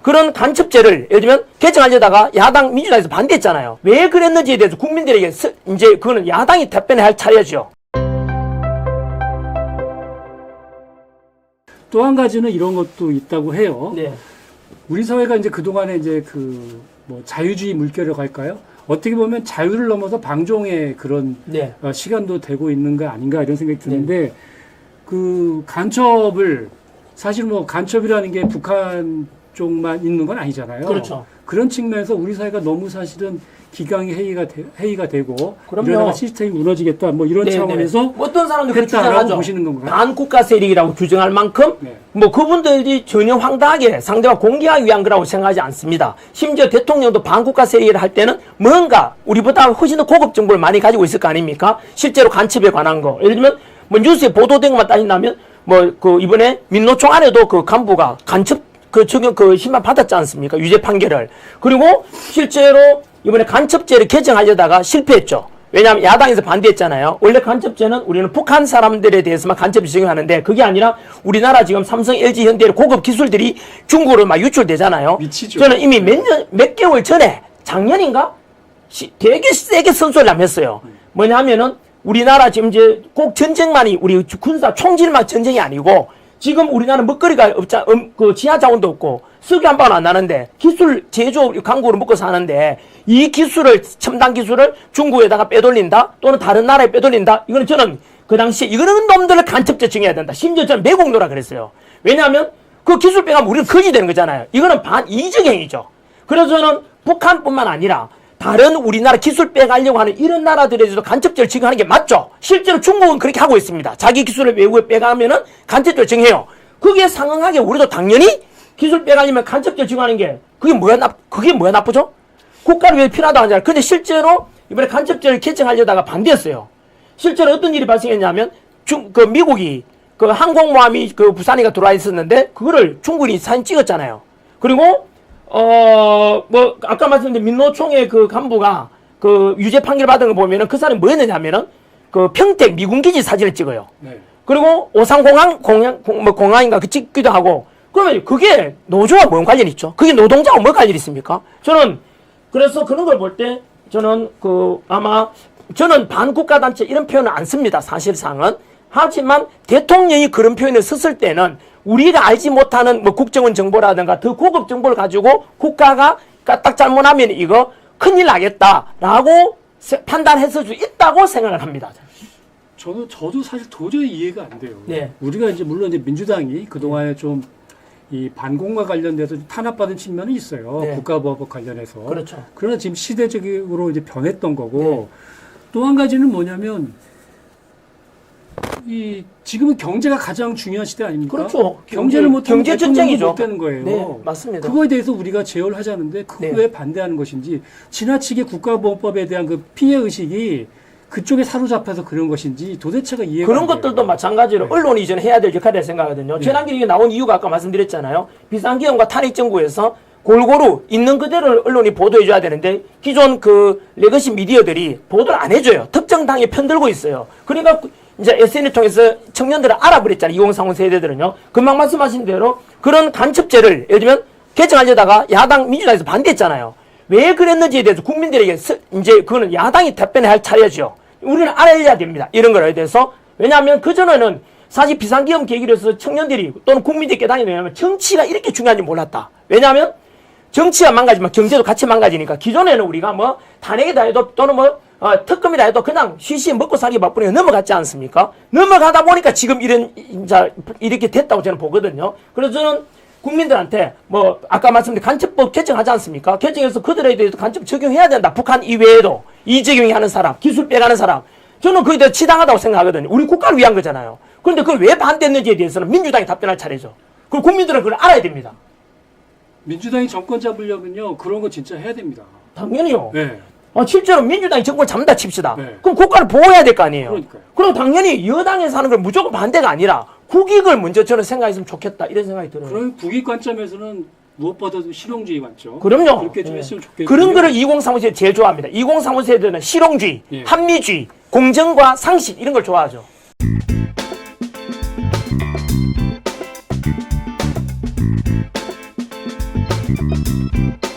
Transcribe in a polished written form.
그런 간첩죄를 예를 들면 개정하려다가 야당 민주당에서 반대했잖아요. 왜 그랬는지에 대해서 국민들에게 이제 그거는 야당이 답변해야 할 차례죠. 또 한 가지는 이런 것도 있다고 해요. 네. 우리 사회가 이제 그동안에 이제 뭐 자유주의 물결이라고 할까요? 어떻게 보면 자유를 넘어서 방종의 그런 네. 시간도 되고 있는 거 아닌가 이런 생각이 드는데 그 간첩을 사실 뭐 간첩이라는 게 북한 쪽만 있는 건 아니잖아요. 그렇죠. 그런 측면에서 우리 사회가 너무 사실은 기강이 회의가 되고 그럼요. 이러다가 시스템이 무너지겠다 뭐 이런 네네. 차원에서 어떤 사람들 그렇게 했다라고 주장하죠. 보시는 건가요? 반국가 세력이라고 규정할 만큼 네. 뭐 그분들이 전혀 황당하게 상대와 공개하기 위한 거라고 생각하지 않습니다. 심지어 대통령도 반국가 세력이라 할 때는 뭔가 우리보다 훨씬 더 고급 정보를 많이 가지고 있을 거 아닙니까? 실제로 간첩에 관한 거. 예를 들면 뭐 뉴스에 보도된 것만 따진다면 뭐 그 이번에 민노총 안에도 그 간부가 간첩 적용 심판 받았지 않습니까? 유죄 판결을. 그리고 실제로 이번에 간첩죄를 개정하려다가 실패했죠. 왜냐하면 야당에서 반대했잖아요. 원래 간첩죄는 우리는 북한 사람들에 대해서만 간첩죄 적용하는데 그게 아니라 우리나라 지금 삼성, LG, 현대의 고급 기술들이 중국으로 막 유출되잖아요. 미치죠. 저는 이미 몇 개월 전에 작년인가? 되게 세게 선소리를 했어요. 뭐냐면은 우리나라 지금 이제 꼭 전쟁만이 우리 군사 총질만 전쟁이 아니고 지금 우리나라는 먹거리가 그 지하 자원도 없고 석유 한 방울 안 나는데 기술 제조업 강국으로 먹고 사는데 이 기술을 첨단 기술을 중국에다가 빼돌린다 또는 다른 나라에 빼돌린다 이거는 저는 그 당시에 이거는 놈들을 간첩죄 정해야 된다. 심지어 저는 매국노라 그랬어요. 왜냐하면 그 기술 빼가면 우리는 거지 되는 거잖아요. 이거는 반이적 행위죠. 그래서 저는 북한뿐만 아니라 다른 우리나라 기술 빼가려고 하는 이런 나라들에서도 간첩죄를 적용하는 게 맞죠. 실제로 중국은 그렇게 하고 있습니다. 자기 기술을 외국에 빼가면은 간첩죄를 정해요. 그게 상응하게 우리도 당연히 기술 빼가려면 간첩죄를 적용하는 게 그게 뭐야 나쁘죠? 국가를 위해 필요하다고 하잖아요. 근데 실제로 이번에 간첩죄를 개정하려다가 반대했어요. 실제로 어떤 일이 발생했냐면 미국이 그 항공모함이 그 부산이가 들어와 있었는데 그거를 중국이 사진 찍었잖아요. 그리고 뭐, 아까 말씀드린 민노총의 그 간부가 그 유죄 판결 받은 거 보면은 그 사람이 뭐 했느냐면은 그 평택 미군기지 사진을 찍어요. 네. 그리고 공항인가 그 찍기도 하고 그러면 그게 노조와 뭔 관련이 있죠? 그게 노동자와 뭐 관련이 있습니까? 저는 그래서 그런 걸 볼 때 저는 저는 반국가단체 이런 표현을 안 씁니다. 사실상은. 하지만 대통령이 그런 표현을 썼을 때는 우리가 알지 못하는 뭐 국정원 정보라든가 더 고급 정보를 가지고 국가가 딱 잘못하면 이거 큰일 나겠다라고 판단했을 수 있다고 생각을 합니다. 저도 사실 도저히 이해가 안 돼요. 네. 우리가 이제 물론 이제 민주당이 그동안에 좀 이 반공과 관련돼서 탄압받은 측면은 있어요. 네. 국가보안법 관련해서. 그렇죠. 그러나 지금 시대적으로 이제 변했던 거고 네. 또 한 가지는 뭐냐면 지금은 경제가 가장 중요한 시대 아닙니까? 그렇죠. 경제를 못하면 경제 전쟁이죠. 못 되는 거예요. 네, 맞습니다. 그거에 대해서 우리가 제어를 하자는데 그거에 네. 반대하는 것인지 지나치게 국가보안법에 대한 그 피해 의식이 그쪽에 사로잡혀서 그런 것인지 도대체가 이해가 그런 안 돼요. 것들도 마찬가지로 네. 언론이 이제는 해야 될 역할이라고 생각하거든요. 네. 재난기록이 나온 이유가 아까 말씀드렸잖아요. 비상기업과 탄핵정부에서 골고루 있는 그대로 언론이 보도해줘야 되는데 기존 그 레거시 미디어들이 보도를 안 해줘요. 특정 당에 편들고 있어요. 그러니까 이제 SNS 통해서 청년들을 알아버렸잖아요. 2030 세대들은요. 금방 말씀하신 대로 그런 간첩죄를 예를 들면 개정하려다가 야당 민주당에서 반대했잖아요. 왜 그랬는지에 대해서 국민들에게 이제 그거는 야당이 답변해야 할 차례죠. 우리는 알아야 됩니다. 이런 거에 대해서. 왜냐하면 그전에는 사실 비상기업 계기로 해서 청년들이 또는 국민들이 깨닫는 게 뭐냐면 정치가 이렇게 중요한지 몰랐다. 왜냐하면 정치가 망가지면 경제도 같이 망가지니까 기존에는 우리가 뭐 탄핵이다 해도 또는 뭐 특검이라 해도 그냥 쉬쉬 먹고 살기 바쁘니까 넘어갔지 않습니까? 넘어가다 보니까 지금 이렇게 됐다고 저는 보거든요. 그래서 저는 국민들한테 뭐 아까 말씀드린 간첩법 개정하지 않습니까? 개정해서 그들에 대해서 간첩 적용해야 된다. 북한 이외에도 이적용이 하는 사람, 기술 빼가는 사람. 저는 그게 더 치당하다고 생각하거든요. 우리 국가를 위한 거잖아요. 그런데 그걸 왜 반대했는지에 대해서는 민주당이 답변할 차례죠. 그리고 국민들은 그걸 알아야 됩니다. 민주당이 정권 잡으려면요 그런 거 진짜 해야 됩니다. 당연히요. 네. 실제로 민주당이 정권을 잡는다 칩시다. 네. 그럼 국가를 보호해야 될 거 아니에요. 그러니까요. 그럼 당연히 여당에서 하는 걸 무조건 반대가 아니라 국익을 먼저 저는 생각했으면 좋겠다. 이런 생각이 들어요. 그럼 국익 관점에서는 무엇보다도 실용주의 관점. 그럼요. 그렇게 좀 했으면 좋겠고요. 그런 거를 2035 제일 좋아합니다. 2035 세대는 실용주의, 예. 합리주의, 공정과 상식 이런 걸 좋아하죠. 네.